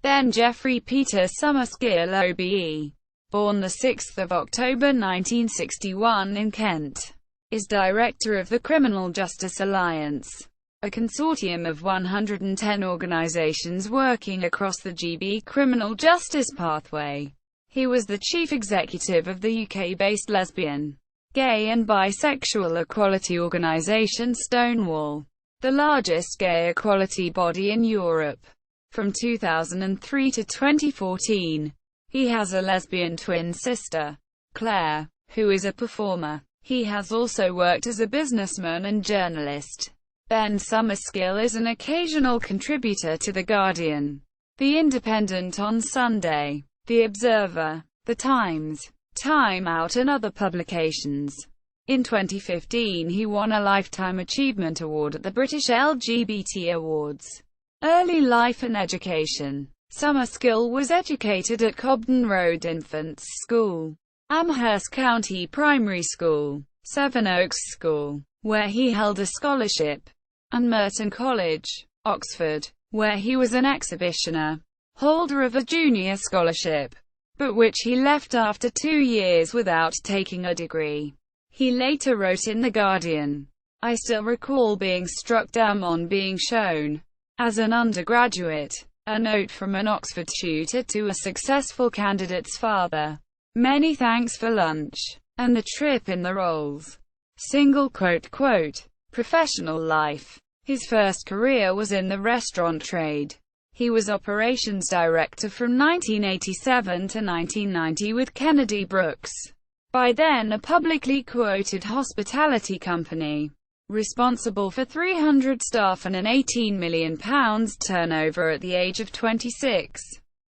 Then Jeffrey Peter Summerskill OBE, born 6 October 1961 in Kent, is director of the Criminal Justice Alliance, a consortium of 110 organizations working across the GB criminal justice pathway. He was the chief executive of the UK-based lesbian, gay and bisexual equality organisation Stonewall, the largest gay equality body in Europe. From 2003 to 2014, he has a lesbian twin sister, Clare, who is a performer. He has also worked as a businessman and journalist. Ben Summerskill is an occasional contributor to The Guardian, The Independent on Sunday, The Observer, The Times, Time Out and other publications. In 2015 he won a Lifetime Achievement Award at the British LGBT Awards. Early life and education. Summerskill was educated at Cobden Road Infants School, Amherst County Primary School, Sevenoaks School, where he held a scholarship, and Merton College, Oxford, where he was an exhibitioner, holder of a junior scholarship, but which he left after 2 years without taking a degree. He later wrote in The Guardian, "I still recall being struck dumb on being shown, as an undergraduate, a note from an Oxford tutor to a successful candidate's father. Many thanks for lunch, and the trip in the Rolls." Single quote. Professional life. His first career was in the restaurant trade. He was operations director from 1987 to 1990 with Kennedy Brooks, by then a publicly quoted hospitality company, responsible for 300 staff and an £18 million turnover at the age of 26.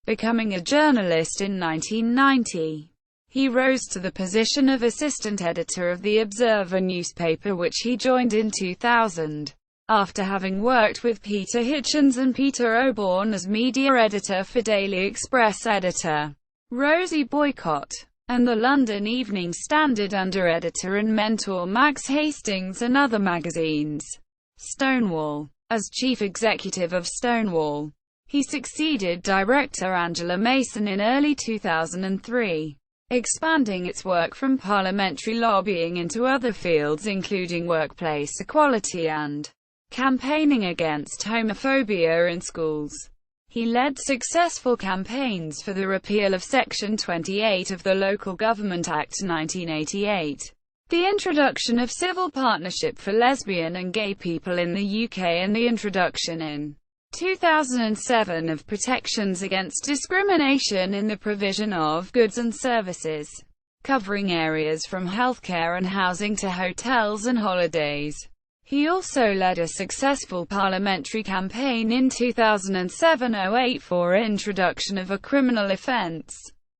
Becoming a journalist in 1990, he rose to the position of assistant editor of The Observer newspaper, which he joined in 2000, after having worked with Peter Hitchens and Peter Oborne as media editor for Daily Express editor Rosie Boycott, and the London Evening Standard under editor and mentor Max Hastings and other magazines. Stonewall. As chief executive of Stonewall, he succeeded director Angela Mason in early 2003, expanding its work from parliamentary lobbying into other fields including workplace equality and campaigning against homophobia in schools. He led successful campaigns for the repeal of Section 28 of the Local Government Act 1988, the introduction of civil partnership for lesbian and gay people in the UK, and the introduction in 2007 of protections against discrimination in the provision of goods and services, covering areas from healthcare and housing to hotels and holidays. He also led a successful parliamentary campaign in 2007-08 for introduction of a criminal offence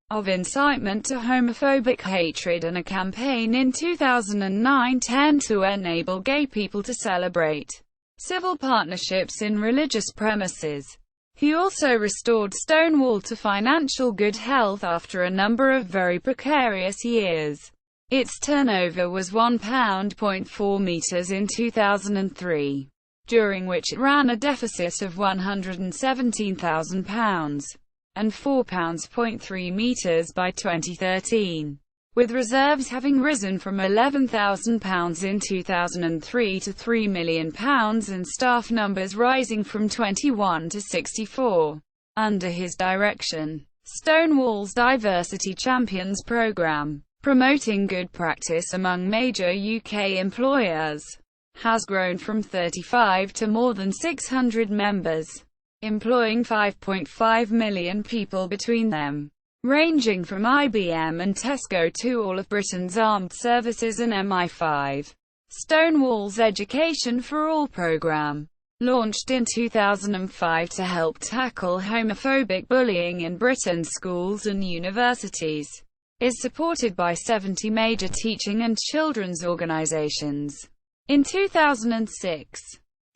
of incitement to homophobic hatred, and a campaign in 2009-10 to enable gay people to celebrate civil partnerships in religious premises. He also restored Stonewall to financial good health after a number of very precarious years. Its turnover was £1.4 in 2003, during which it ran a deficit of £117,000, and £4.3 by 2013, with reserves having risen from £11,000 in 2003 to £3 million, and staff numbers rising from 21 to 64. Under his direction, Stonewall's Diversity Champions programme, promoting good practice among major UK employers, has grown from 35 to more than 600 members, employing 5.5 million people between them, ranging from IBM and Tesco to all of Britain's armed services and MI5. Stonewall's Education for All programme, launched in 2005 to help tackle homophobic bullying in Britain's schools and universities, is supported by 70 major teaching and children's organisations. In 2006,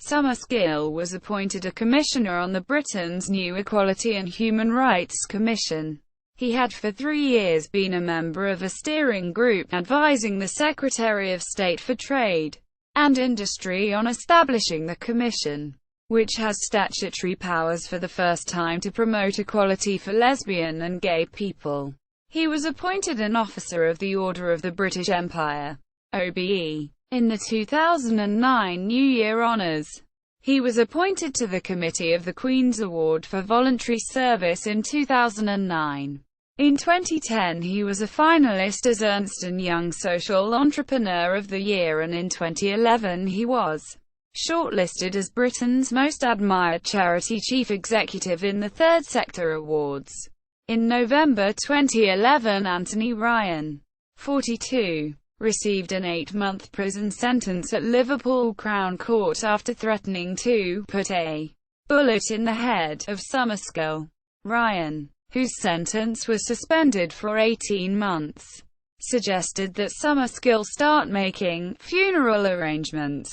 Summerskill was appointed a commissioner on the Britain's new Equality and Human Rights Commission. He had for 3 years been a member of a steering group advising the Secretary of State for Trade and Industry on establishing the commission. which has statutory powers for the first time to promote equality for lesbian and gay people. He was appointed an Officer of the Order of the British Empire, OBE, in the 2009 New Year Honours. He was appointed to the Committee of the Queen's Award for Voluntary Service in 2009. In 2010 he was a finalist as Ernst & Young Social Entrepreneur of the Year, and in 2011 he was shortlisted as Britain's Most Admired Charity Chief Executive in the Third Sector Awards. In November 2011, Anthony Ryan, 42, received an 8-month prison sentence at Liverpool Crown Court after threatening to put a bullet in the head of Summerskill. Ryan, whose sentence was suspended for 18 months, suggested that Summerskill start making funeral arrangements.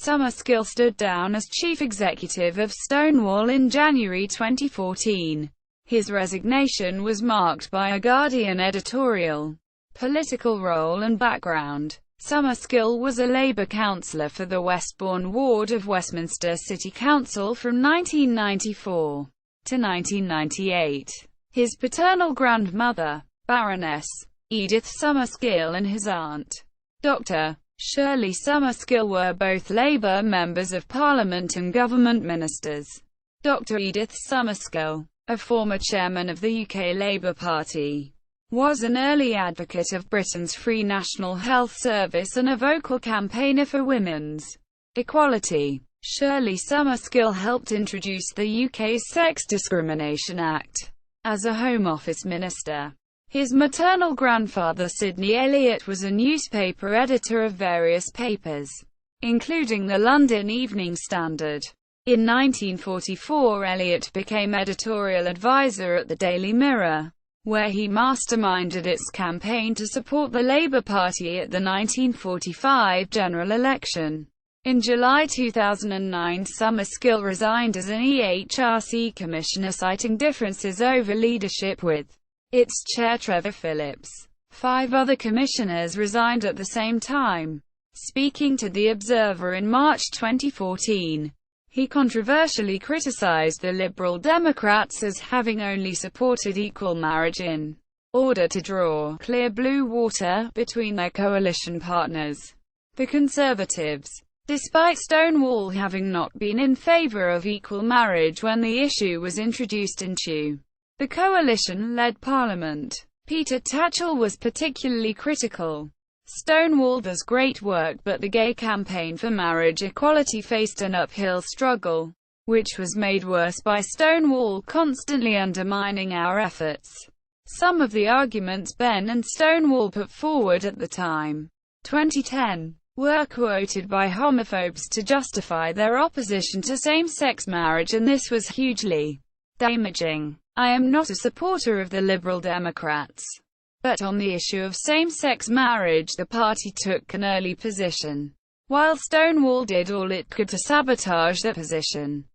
Summerskill stood down as chief executive of Stonewall in January 2014. His resignation was marked by a Guardian editorial. Political role and background. Summerskill was a Labour councillor for the Westbourne ward of Westminster City Council from 1994 to 1998. His paternal grandmother, Baroness Edith Summerskill, and his aunt, Dr. Shirley Summerskill, were both Labour members of Parliament and government ministers. Dr. Edith Summerskill, a former chairman of the UK Labour Party, was an early advocate of Britain's free National Health Service and a vocal campaigner for women's equality. Shirley Summerskill helped introduce the UK's Sex Discrimination Act as a Home Office minister. His maternal grandfather, Sidney Elliott, was a newspaper editor of various papers, including the London Evening Standard. In 1944, Elliott became editorial advisor at the Daily Mirror, where he masterminded its campaign to support the Labour Party at the 1945 general election. In July 2009, Summerskill resigned as an EHRC commissioner, citing differences over leadership with its chair Trevor Phillips. 5 other commissioners resigned at the same time. Speaking to The Observer in March 2014, he controversially criticised the Liberal Democrats as having only supported equal marriage in order to draw clear blue water between their coalition partners, the Conservatives. Despite Stonewall having not been in favour of equal marriage when the issue was introduced into the coalition-led Parliament, Peter Tatchell was particularly critical. Stonewall does great work, but the gay campaign for marriage equality faced an uphill struggle, which was made worse by Stonewall constantly undermining our efforts. Some of the arguments Benn and Stonewall put forward at the time, 2010, were quoted by homophobes to justify their opposition to same-sex marriage, and this was hugely damaging. I am not a supporter of the Liberal Democrats, but on the issue of same-sex marriage the party took an early position, while Stonewall did all it could to sabotage that position.